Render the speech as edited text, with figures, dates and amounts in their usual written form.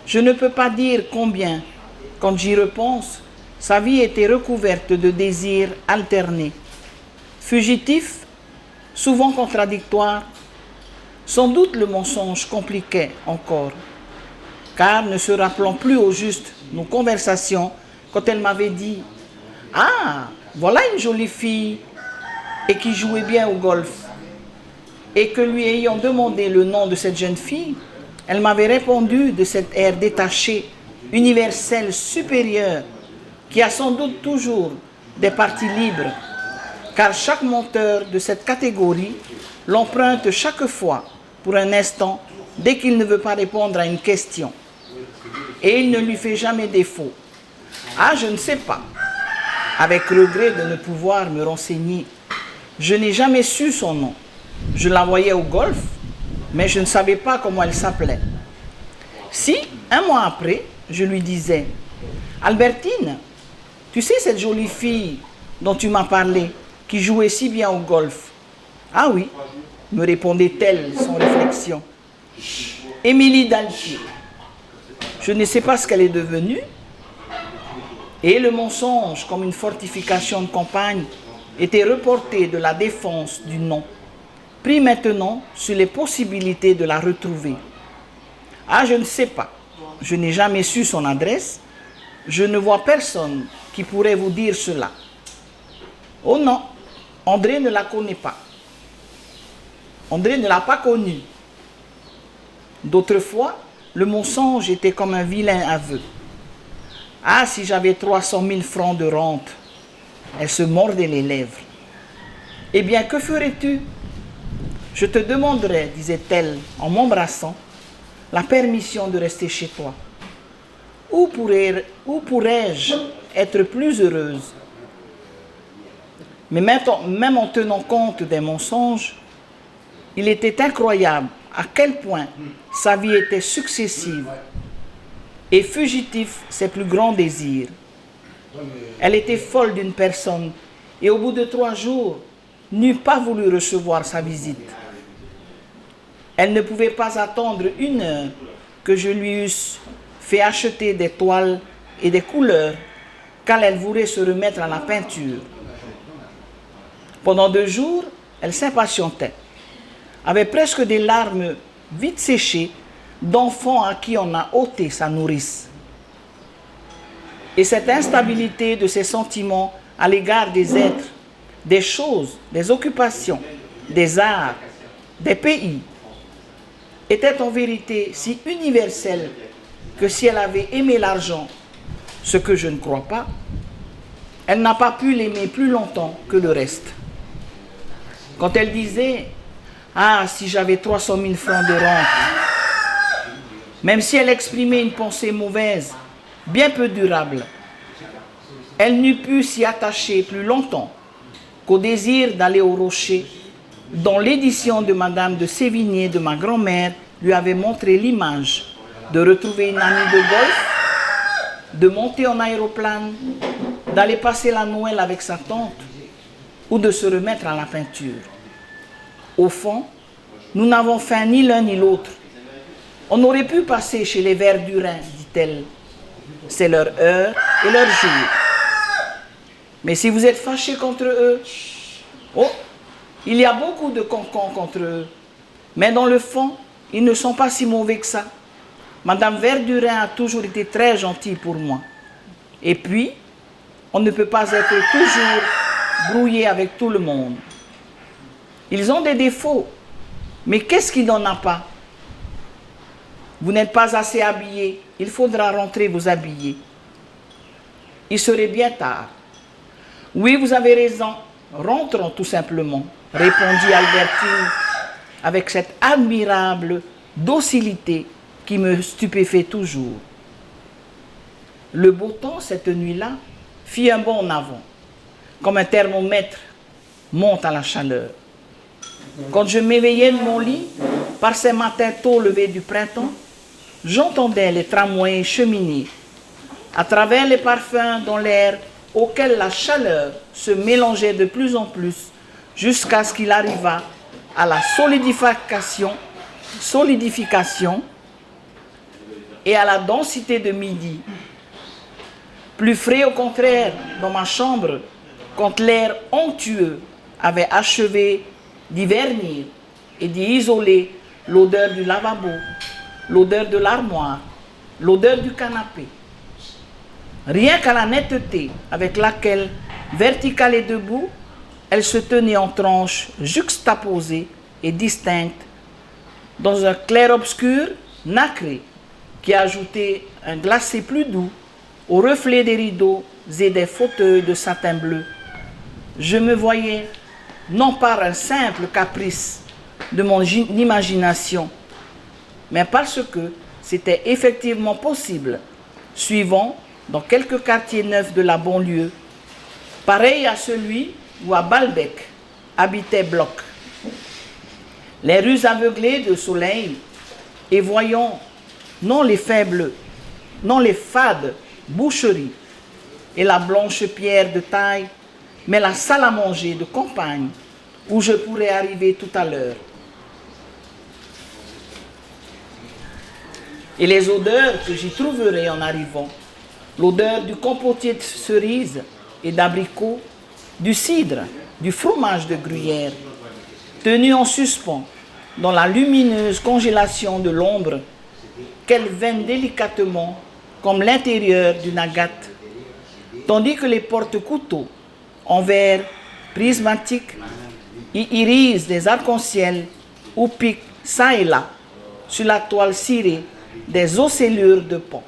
Je ne peux pas dire combien, quand j'y repense, sa vie était recouverte de désirs alternés, fugitifs, souvent contradictoires. Sans doute le mensonge compliquait encore, car ne se rappelant plus au juste nos conversations, quand elle m'avait dit « Ah, voilà une jolie fille !» et qui jouait bien au golf, et que lui ayant demandé le nom de cette jeune fille, elle m'avait répondu de cet air détaché, universel, supérieur, qui a sans doute toujours des parties libres, car chaque menteur de cette catégorie l'emprunte chaque fois pour un instant dès qu'il ne veut pas répondre à une question. Et il ne lui fait jamais défaut. Ah, je ne sais pas, avec regret de ne pouvoir me renseigner. Je n'ai jamais su son nom. Je la voyais au golf, mais je ne savais pas comment elle s'appelait. Si, un mois après, je lui disais « Albertine, tu sais cette jolie fille dont tu m'as parlé, qui jouait si bien au golf ?»« Ah oui, » me répondait-elle sans réflexion. « Émilie Daltier. » Je ne sais pas ce qu'elle est devenue. Et le mensonge, comme une fortification de campagne, était reporté de la défense du nom, pris maintenant sur les possibilités de la retrouver. Ah, je ne sais pas. Je n'ai jamais su son adresse. Je ne vois personne qui pourrait vous dire cela. Oh non, André ne la connaît pas. André ne l'a pas connue. D'autres fois, le mensonge était comme un vilain aveu. Ah, si j'avais 300 000 francs de rente. Elle se mordait les lèvres. Eh bien, que ferais-tu? Je te demanderai, disait-elle en m'embrassant, la permission de rester chez toi. Où pourrais-je être plus heureuse? Mais même en tenant compte des mensonges, il était incroyable à quel point sa vie était successive et fugitif ses plus grands désirs. Elle était folle d'une personne et au bout de 3 jours, n'eût pas voulu recevoir sa visite. Elle ne pouvait pas attendre 1 heure que je lui eusse fait acheter des toiles et des couleurs, car elle voulait se remettre à la peinture. Pendant 2 jours, elle s'impatientait, avait presque des larmes vite séchées d'enfant à qui on a ôté sa nourrice. Et cette instabilité de ses sentiments à l'égard des êtres, des choses, des occupations, des arts, des pays, était en vérité si universelle que si elle avait aimé l'argent, ce que je ne crois pas, elle n'a pas pu l'aimer plus longtemps que le reste. Quand elle disait « Ah, si j'avais 300 000 francs de rente », même si elle exprimait une pensée mauvaise, bien peu durable, elle n'eût pu s'y attacher plus longtemps qu'au désir d'aller au rocher, dont l'édition de Madame de Sévigné, de ma grand-mère, lui avait montré l'image de retrouver une amie de golf, de monter en aéroplane, d'aller passer la Noël avec sa tante ou de se remettre à la peinture. Au fond, nous n'avons faim ni l'un ni l'autre. On aurait pu passer chez les Verdurins, dit-elle. C'est leur heure et leur jour. Mais si vous êtes fâchés contre eux, oh, il y a beaucoup de cancans contre eux. Mais dans le fond, ils ne sont pas si mauvais que ça. Madame Verdurin a toujours été très gentille pour moi. Et puis, on ne peut pas être toujours brouillé avec tout le monde. Ils ont des défauts, mais qu'est-ce qui n'en a pas? Vous n'êtes pas assez habillé, il faudra rentrer vous habiller. Il serait bien tard. Oui, vous avez raison, rentrons tout simplement, répondit Albertine avec cette admirable docilité qui me stupéfait toujours. Le beau temps, cette nuit-là, fit un bond en avant, comme un thermomètre monte à la chaleur. Quand je m'éveillais de mon lit, par ces matins tôt levés du printemps, j'entendais les tramways cheminer, à travers les parfums dans l'air auquel la chaleur se mélangeait de plus en plus, jusqu'à ce qu'il arrivât à la solidification et à la densité de midi. Plus frais au contraire dans ma chambre, quand l'air onctueux avait achevé d'y vernir et d'y isoler l'odeur du lavabo, l'odeur de l'armoire, l'odeur du canapé. Rien qu'à la netteté avec laquelle, verticale et debout, elle se tenait en tranches juxtaposées et distinctes, dans un clair-obscur nacré qui ajoutait un glacé plus doux au reflet des rideaux et des fauteuils de satin bleu. Je me voyais, non par un simple caprice de mon imagination, mais parce que c'était effectivement possible, suivant dans quelques quartiers neufs de la banlieue, pareil à celui où à Balbec habitait Bloch. Les rues aveuglées de soleil et voyant non les fades boucheries et la blanche pierre de taille, mais la salle à manger de campagne où je pourrais arriver tout à l'heure. Et les odeurs que j'y trouverai en arrivant, l'odeur du compotier de cerises et d'abricots, du cidre, du fromage de gruyère, tenu en suspens dans la lumineuse congélation de l'ombre, qu'elle veigne délicatement comme l'intérieur d'une agate, tandis que les porte-couteaux en verre prismatique y irisent des arcs-en-ciel ou piquent çà et là sur la toile cirée des oscellures de pont.